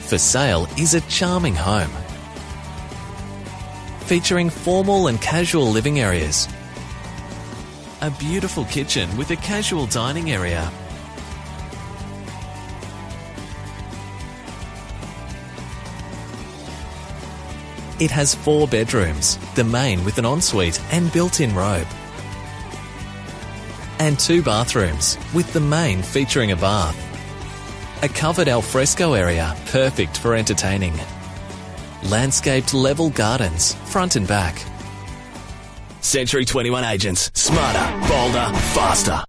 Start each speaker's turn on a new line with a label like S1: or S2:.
S1: For sale is a charming home, featuring formal and casual living areas, a beautiful kitchen with a casual dining area, it has 4 bedrooms, the main with an ensuite and built-in robe, and 2 bathrooms, with the main featuring a bath. A covered alfresco area, perfect for entertaining. Landscaped level gardens, front and back.
S2: Century 21 Agents. Smarter, bolder, faster.